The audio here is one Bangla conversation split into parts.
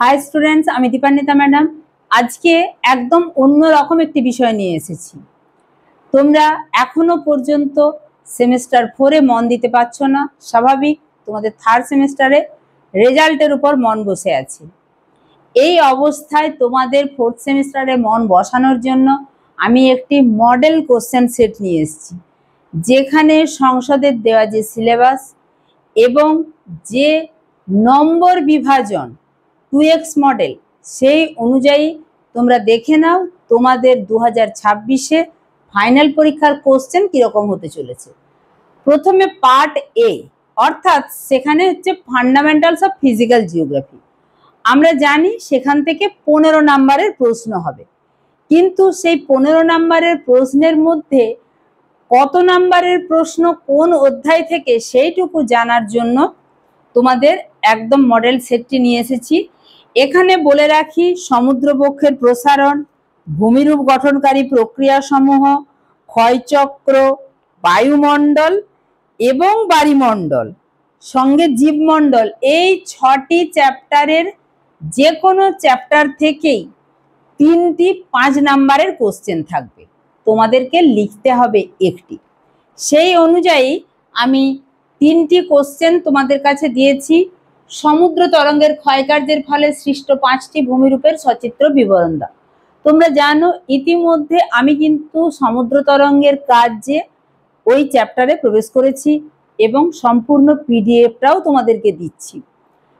হাই স্টুডেন্টস, আমি দীপান্বিতা ম্যাডাম। আজকে একদম অন্য রকম একটি বিষয় নিয়ে এসেছি। তোমরা এখনো পর্যন্ত সেমিস্টার 4-এ মন দিতে পারছো না, স্বাভাবিক। তোমাদের থার্ড সেমিস্টারে রেজাল্টের উপর মন বসে আছে। এই অবস্থায় তোমাদের ফোর্থ সেমিস্টারে মন বসানোর জন্য আমি একটি মডেল কোশ্চেন সেট নিয়ে এসেছি, যেখানে সংসদের দেওয়া যে সিলেবাস এবং যে নম্বর বিভাজন 2x মডেল, সেই অনুযায়ী তোমরা দেখে নাও তোমাদের 2026-এ ফাইনাল পরীক্ষার কোশ্চেন কিরকম হতে চলেছে। প্রথমে পার্ট এ, অর্থাৎ সেখানে হচ্ছে ফান্ডামেন্টালস অফ ফিজিক্যাল জিওগ্রাফি। আমরা জানি সেখান থেকে 15 নাম্বারের প্রশ্ন হবে, কিন্তু সেই 15 নাম্বারের প্রশ্নের মধ্যে কত নাম্বারের প্রশ্ন কোন অধ্যায় থেকে সেইটুকু জানার জন্য তোমাদের একদম মডেল সেটটি নিয়ে এসেছি। এখানে বলে রাখি, সমুদ্রবক্ষের প্রসারণ, ভূমিরূপ গঠনকারী প্রক্রিয়াসমূহ, ক্ষয়চক্র, বায়ুমণ্ডল এবং বায়ুমণ্ডল, সঙ্গে জীবমণ্ডল, এই 6টি চ্যাপ্টারের যে কোনো চ্যাপ্টার থেকেই 3টি 5 নাম্বারের কোশ্চেন থাকবে, তোমাদেরকে লিখতে হবে একটি। সেই অনুযায়ী আমি 3টি কোশ্চেন তোমাদের কাছে দিয়েছি। সমুদ্র তরঙ্গের ক্ষয়কার্যের ফলে সৃষ্ট 5টি ভূমিরূপের সচিত্র বিবরণ দাও। তোমরা জানো ইতিমধ্যে আমি কিন্তু সমুদ্র তরঙ্গের কার্যে ওই চ্যাপ্টারে প্রবেশ করেছি এবং সম্পূর্ণ পিডিএফটাও তোমাদেরকে দিচ্ছি।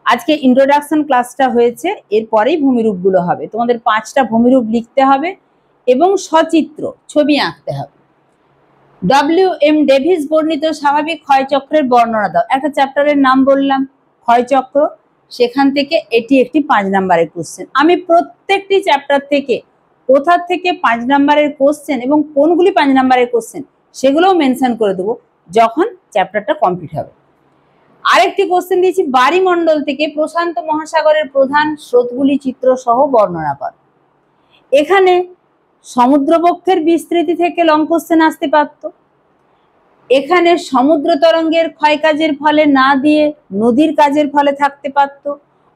আজকে ইন্ট্রোডাকশন ক্লাসটা হয়েছে, এরপরেই ভূমিরূপগুলো হবে। তোমাদের 5টা ভূমিরূপ লিখতে হবে এবং সচিত্র ছবি আঁকতে হবে। ডব্লিউ.এম. ডেভিস বর্ণিত স্বাভাবিক ক্ষয়চক্রের বর্ণনা দাও। একটা চ্যাপ্টারের নাম বললাম, ক্ষয়চক্র, সেখান থেকে এটি একটি 5 নাম্বারের কোশ্চেন। আমি প্রত্যেকটি চ্যাপ্টার থেকে কোথা থেকে 5 নাম্বারের কোশ্চেন এবং কোনগুলি 5 নাম্বারের কোশ্চেন সেগুলোও মেনশন করে দেবো যখন চ্যাপ্টারটা কমপ্লিট হবে। আরেকটি কোশ্চেন দিয়েছি, বায়ুমণ্ডল থেকে প্রশান্ত মহাসাগরের প্রধান স্রোতগুলি চিত্র সহ বর্ণনা কর। এখানে সমুদ্রবক্ষের বিস্তৃতি থেকে লং কোশ্চেন আসতে পারত। এখানে সমুদ্র তরঙ্গের ক্ষয়কাজের ফলে না দিয়ে নদীর কাজের ফলে থাকতে পারত,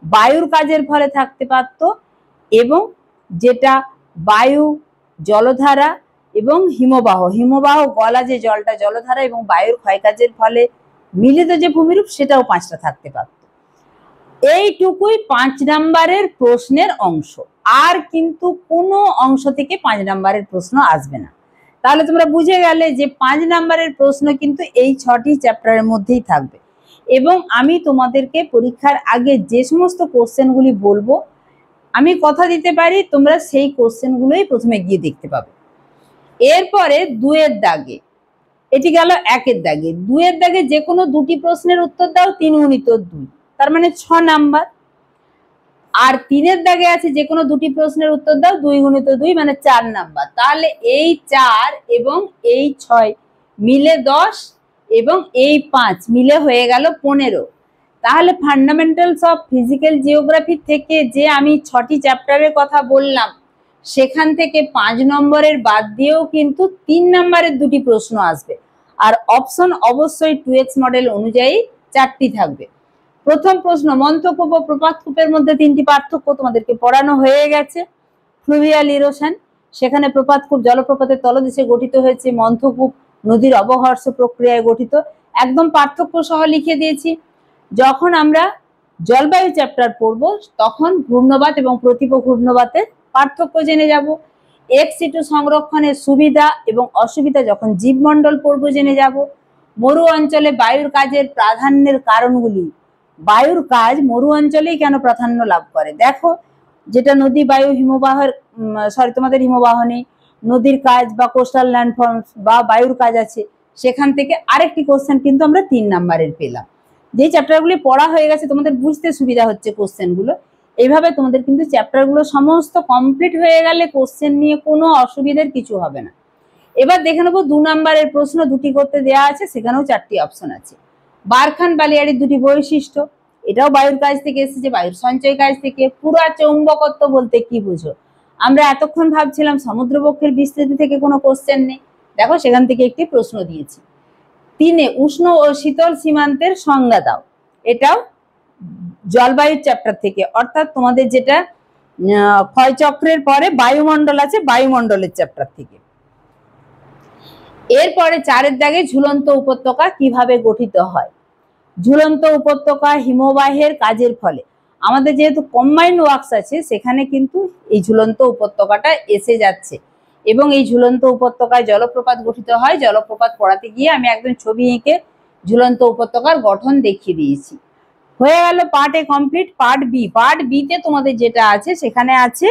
বায়ুর কাজের ফলে থাকতে পারত, এবং যেটা বায়ু, জলধারা এবং হিমবাহ গলা যে জলটা, জলধারা এবং বায়ুর ক্ষয়কাজের ফলে মিলিত যে ভূমিরূপ, সেটাও 5টা থাকতে পারত। এইটুকুই 5 নাম্বারের প্রশ্নের অংশ, আর কিন্তু কোনো অংশ থেকে 5 নাম্বারের প্রশ্ন আসবে না। তাহলে তোমরা বুঝে গেলে যে 5 নাম্বারের প্রশ্ন কিন্তু এই 6টি চ্যাপ্টারের মধ্যেই থাকবে। এবং আমি তোমাদেরকে পরীক্ষার আগে যে সমস্ত কোশ্চেনগুলি বলবো, আমি কথা দিতে পারি তোমরা সেই কোশ্চেনগুলোই প্রথমে গিয়ে দেখতে পাবে। এরপরে 2-এর দাগে, এটি গেল 1-এর দাগে। 2-এর দাগে যে কোনো 2টি প্রশ্নের উত্তর দাও, 3 গুণিত 2, তার মানে 6 নাম্বার। আর 3-এর দাগে আছে যে কোনো 2টি প্রশ্নের উত্তর দাও, 2 গুণিত 2 মানে 4 নাম্বার। তাহলে এই 4 এবং এই 6 মিলে 10 এবং এই 5 মিলে হয়ে গেল 15। তাহলে ফান্ডামেন্টালস অফ ফিজিক্যাল জিওগ্রাফি থেকে যে আমি 6টি চ্যাপ্টারের কথা বললাম, সেখান থেকে 5 নম্বরের বাদ দিয়েও কিন্তু 3 নম্বরের 2টি প্রশ্ন আসবে। আর অপশন অবশ্যই 2x মডেল অনুযায়ী 4টি থাকবে। প্রথম প্রশ্ন, মন্থকূপ ও প্রপাতকূপের মধ্যে 3টি পার্থক্য তোমাদেরকে পড়ানো হয়ে গেছে। ফ্লুভিয়াল ইরোশন, সেখানে প্রপাতকূপ জলপ্রপাতের তলদেশে গঠিত হয়েছে, মন্থকূপ নদীর অবহর্ষ প্রক্রিয়ায় গঠিত। একদম পার্থক্য সহ লিখে দিয়েছি। যখন আমরা জলবায়ু চ্যাপ্টার পড়ব, তখন ঘূর্ণবাত এবং প্রতিপ ঘূর্ণবাতের পার্থক্য জেনে যাব। এক্স-2 সংরক্ষণের সুবিধা এবং অসুবিধা যখন জীবমণ্ডল পড়বো জেনে যাব। মরু অঞ্চলে বায়ুর কাজের প্রাধান্যের কারণগুলি, বায়ুর কাজ মরু অঞ্চলেই কেন প্রাধান্য লাভ করে। দেখো, যেটা নদী, বায়ু, হিমবাহের তোমাদের হিমবাহ নেই, নদীর কাজ বা কোস্টাল ল্যান্ডফর্মস বা বায়ুর কাজ আছে, সেখান থেকে আরেকটি কোশ্চেন কিন্তু আমরা 3 নাম্বারের পেলাম। যে চ্যাপ্টারগুলি পড়া হয়ে গেছে, তোমাদের বুঝতে সুবিধা হচ্ছে কোশ্চেনগুলো। এইভাবে তোমাদের কিন্তু চ্যাপ্টারগুলো সমস্ত কমপ্লিট হয়ে গেলে কোশ্চেন নিয়ে কোনো অসুবিধার কিছু হবে না। এবার দেখে নেবো 2 নাম্বারের প্রশ্ন, 2টি করতে দেওয়া আছে, সেখানেও 4টি অপশন আছে। বারখান বালিয়াড়ির 2টি বৈশিষ্ট্য, এটাও বায়ুর কাজ থেকে এসেছে, বায়ুর সঞ্চয় কাজ থেকে। পুরা চৌম্বকত্ব বলতে কি বুঝো? আমরা এতক্ষণ ভাবছিলাম সমুদ্রবক্ষের বিস্তৃতি থেকে কোনো কোশ্চেন নেই, দেখো সেখান থেকে একটি প্রশ্ন দিয়েছি। 3-এ উষ্ণ ও শীতল সীমান্তের সংজ্ঞা দাও, এটাও জলবায়ুর চ্যাপ্টার থেকে, অর্থাৎ তোমাদের যেটা ক্ষয়চক্রের পরে বায়ুমণ্ডল আছে, বায়ুমণ্ডলের চ্যাপ্টার থেকে। এরপরে 4-এর দাগে ঝুলন্ত উপত্যকা কিভাবে গঠিত হয়। ঝুলন্ত উপত্যকা হিমবাহের কাজের ফলে, আমাদের যেহেতু কম্বাইন্ড ওয়ার্কস আছে সেখানে কিন্তু এই ঝুলন্ত উপত্যকাটা এসে যাচ্ছে এবং এই ঝুলন্ত উপত্যকায় জলপ্রপাত গঠিত হয়। জলপ্রপাত পড়াতে গিয়ে আমি একদম ছবি এঁকে ঝুলন্ত উপত্যকার গঠন দেখিয়ে দিয়েছি। হয়ে গেল part A complete. Part B, part B তে তোমাদের যেটা আছে সেখানে আছে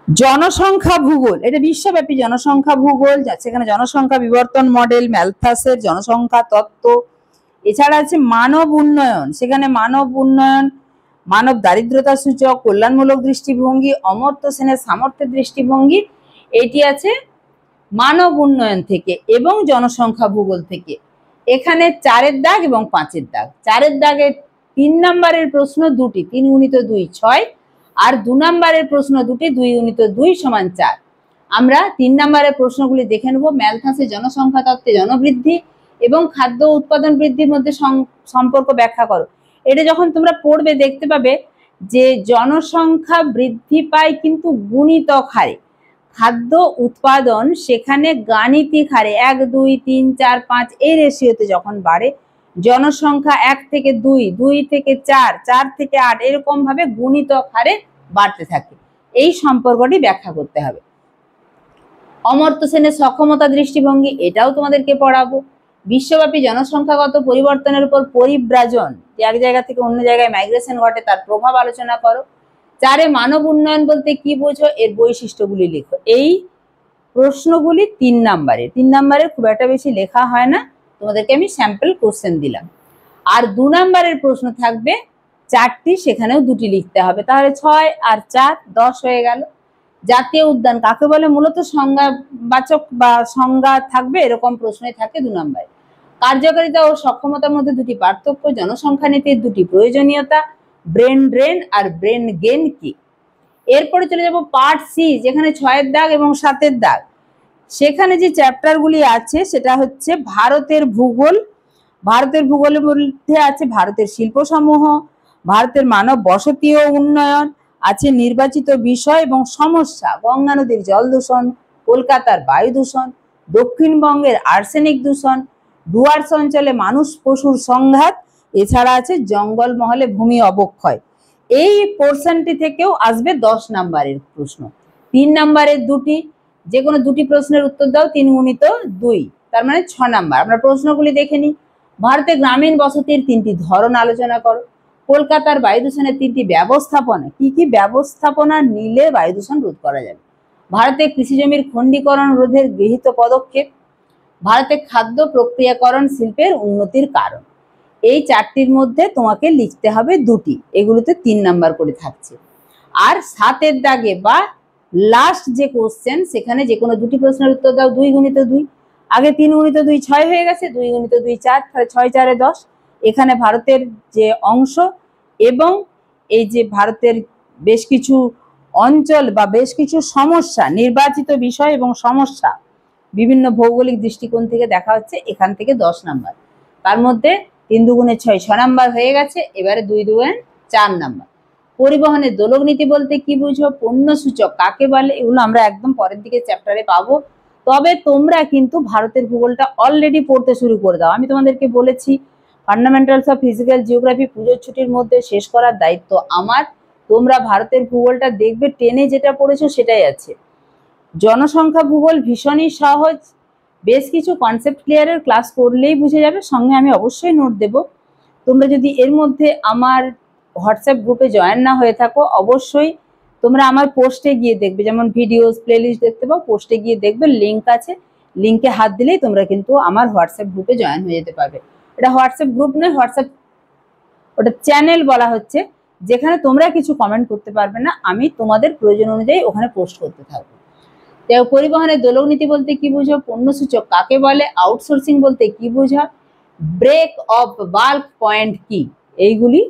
জনসংখ্যা ভূগোল। এটা বিশ্বব্যাপী জনসংখ্যা ভূগোল, সেখানে জনসংখ্যা বিবর্তন মডেল, ম্যালথাসের জনসংখ্যা তত্ত্ব। এছাড়া আছে মানব উন্নয়ন, সেখানে মানব উন্নয়ন, মানব দারিদ্রতা সূচক, কল্যাণমূলক দৃষ্টিভঙ্গি, অমর্ত্য সেনের সামর্থ্যের দৃষ্টিভঙ্গি। এটি আছে মানব উন্নয়ন থেকে এবং জনসংখ্যা ভূগোল থেকে। এখানে 4-এর দাগ এবং 5-এর দাগ। 4-এর দাগে 3 নম্বরের প্রশ্ন দুটি, 3 গুণিত 2 6, আর 2 নম্বরের প্রশ্ন দুটি, 2 গুণিত 2 সমান 4। আমরা 3 নম্বরের প্রশ্নগুলি দেখে নেব। ম্যালথাসের জনসংখ্যা তত্ত্বে জনবৃদ্ধি এবং খাদ্য উৎপাদন বৃদ্ধির মধ্যে সম্পর্ক ব্যাখ্যা করো। এটা যখন তোমরা পড়বে দেখতে পাবে যে জনসংখ্যা বৃদ্ধি পায় কিন্তু গুণিতক হারে, খাদ্য উৎপাদন সেখানে গাণিতিক হারে 1 2 3 4 5 এই রেশিওতে যখন বাড়ে, জনসংখ্যা 1 থেকে 2, 2 থেকে 4, 4 থেকে 8 এরকম ভাবে গুণিতক হারে বাড়তে থাকে। এই সম্পর্কটি ব্যাখ্যা করতে হবে। অমর্ত্য সেনের সক্ষমতা দৃষ্টিভঙ্গি, এটাও তোমাদেরকে পড়াবো। বিশ্বব্যাপী জনসংখ্যাগত পরিবর্তনের উপর পরিব্রাজন, যে এক জায়গা থেকে অন্য জায়গায় মাইগ্রেশন ঘটে, তার প্রভাব আলোচনা করো। 4-এ মানব উন্নয়ন বলতে কি বোঝো, এর বৈশিষ্ট্যগুলি লেখো। এই প্রশ্নগুলি 3 নম্বরের। 3 নম্বরের খুব একটা বেশি লেখা হয় না, তোমাদেরকে আমি স্যাম্পল কোশ্চেন দিলাম। আর 2 নম্বরের প্রশ্ন থাকবে 4টি, সেখানেও 2টি লিখতে হবে, তাহলে 6 আর 4 10 হয়ে গেল। জাতীয় উদ্যান কাকে বলে, মূলত সংজ্ঞাবাচক বা সংজ্ঞা থাকবে, এরকম প্রশ্নই থাকে 2 নম্বরে। কার্যকারিতা ও সক্ষমতার মধ্যে 2টি পার্থক্য, জনসংখ্যা নীতির 2টি প্রয়োজনীয়তা, ব্রেন ড্রেন আর ব্রেন গেইন কি। এরপরে চলে যাব পার্ট সি, যেখানে 6-এর দাগ এবং 7-এর দাগ। সেখানে যে চ্যাপ্টারগুলি আছে সেটা হচ্ছে ভারতের ভূগোল। ভারতের ভূগোলের মধ্যে আছে ভারতের শিল্পসমূহ, ভারতের মানব বসতি ও উন্নয়ন, আছে নির্বাচিত বিষয় এবং সমস্যা, গঙ্গা নদীর জল দূষণ, কলকাতার বায়ু দূষণ, দক্ষিণবঙ্গের আর্সেনিক দূষণ, ডুয়ার্স অঞ্চলে মানুষ পশুর সংঘাত, এছাড়া আছে জঙ্গলমহলে ভূমি অবক্ষয়। এই পোর্শনটি থেকেও আসবে 10 নম্বরের প্রশ্ন। 3 নম্বরের 2টি, যে কোনো 2টি প্রশ্নের উত্তর দাও, 3 গুণিত 2, তার মানে 6 নম্বর। আমরা প্রশ্নগুলি দেখে নিই। ভারতে গ্রামীণ বসতির 3টি ধরন আলোচনা করো। কলকাতার বায়ু দূষণের 3টি ব্যবস্থাপনা, কি কি ব্যবস্থাপনা নিলে বায়ু দূষণ রোধ করা যাবে। ভারতে কৃষি জমির খণ্ডীকরণ রোধের গৃহীত পদক্ষেপ। ভারতে খাদ্য প্রক্রিয়াকরণ শিল্পের উন্নতির কারণ। এই 4টির মধ্যে তোমাকে লিখতে হবে 2টি, এগুলোতে 3 নাম্বার করে থাকছে। আর 7-এর দাগে বা লাস্ট যে কোশ্চেন, সেখানে যে কোনো 2টি প্রশ্নের উত্তর দাও, 2 গুণিত 2। আগে 3 গুণিত 2 6 হয়ে গেছে, 2 গুণিত 2 4, তাহলে 6 4 10। এখানে ভারতের যে অংশ এবং এই যে ভারতের বেশ কিছু অঞ্চল বা বেশ কিছু সমস্যা, নির্বাচিত বিষয় এবং সমস্যা বিভিন্ন ভৌগোলিক দৃষ্টিকোণ থেকে দেখা হচ্ছে, এখান থেকে 10 নাম্বার। তার মধ্যে 3 দুগুণে 6, 6 নাম্বার হয়ে গেছে। এবারে 2 দুগুণে 4 নাম্বার। পরিবহনের দোলক নীতি বলতে কি বুঝো, পণ্য সূচক কাকে বলে, এগুলো আমরা একদম পরের দিকে চ্যাপ্টারে পাবো। তবে তোমরা কিন্তু ভারতের ভূগোলটা অলরেডি পড়তে শুরু করে দাও। আমি তোমাদেরকে বলেছি ফান্ডামেন্টালস অফ ফিজিক্যাল জিওগ্রাফি পুজোর ছুটির মধ্যে শেষ করার দায়িত্ব আমার। তোমরা ভারতের ভূগোলটা দেখবে, টেনে যেটা পড়েছো সেটাই আছে। জনসংখ্যা ভূগোল ভীষণই সহজ, বেশ কিছু কনসেপ্ট ক্লিয়ারের ক্লাস করলেই বুঝে যাবে, সঙ্গে আমি অবশ্যই নোট দেব। তোমরা যদি এর মধ্যে আমার হোয়াটসঅ্যাপ গ্রুপে জয়েন না হয়ে থাকো, অবশ্যই তোমরা আমার পোস্টে গিয়ে দেখবে, যেমন ভিডিওস প্লেলিস্ট দেখতে পাও, পোস্টে গিয়ে দেখবে লিঙ্ক আছে, লিঙ্কে হাত দিলেই তোমরা কিন্তু আমার হোয়াটসঅ্যাপ গ্রুপে জয়েন হয়ে যেতে পারবে। এটা হোয়াটসঅ্যাপ গ্রুপ নয়, হোয়াটসঅ্যাপ ওটা চ্যানেল বলা হচ্ছে, যেখানে তোমরা কিছু কমেন্ট করতে পারবে না, আমি তোমাদের প্রয়োজন অনুযায়ী ওখানে পোস্ট করতে থাকবো। পরিবহনের দোলক নীতি বলতে কি বুঝো, পণ্য সূচক কাকে বলে, আউটসোর্সিং বলতে কি বুঝো, ব্রেক অফ বাল্ক পয়েন্ট কি, এইগুলি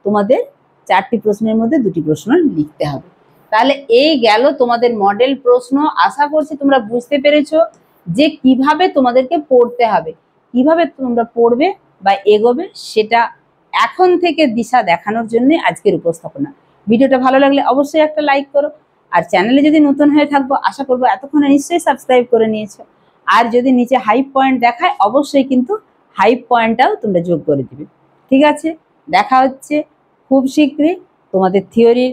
তোমাদের 4টি প্রশ্নের মধ্যে 2টি প্রশ্ন লিখতে হবে। তাহলে এই গেল তোমাদের মডেল প্রশ্ন। আশা করছি তোমরা বুঝতে পেরেছো যে কিভাবে তোমাদেরকে পড়তে হবে, কিভাবে তোমরা পড়বে বা এগোবে, সেটা এখন থেকে দিশা দেখানোর জন্য আজকের উপস্থাপনা। ভিডিওটা ভালো লাগলে অবশ্যই একটা লাইক করো, আর চ্যানেলে যদি নতুন হয়ে থাকবো আশা করবো এতক্ষণে নিশ্চয়ই সাবস্ক্রাইব করে নিয়েছো। আর যদি নিচে হাইপ পয়েন্ট দেখায় অবশ্যই কিন্তু হাইপ পয়েন্টটাও তোমরা যোগ করে দিবে। ঠিক আছে, দেখা হচ্ছে খুব শীঘ্রই তোমাদের থিওরির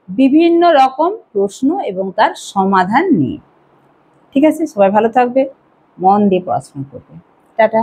বিভিন্ন রকম প্রশ্ন এবং তার সমাধান নিয়ে। ঠিক আছে, সবাই ভালো থাকবে, মন দিয়ে পড়াশোনা করবে। টাটা।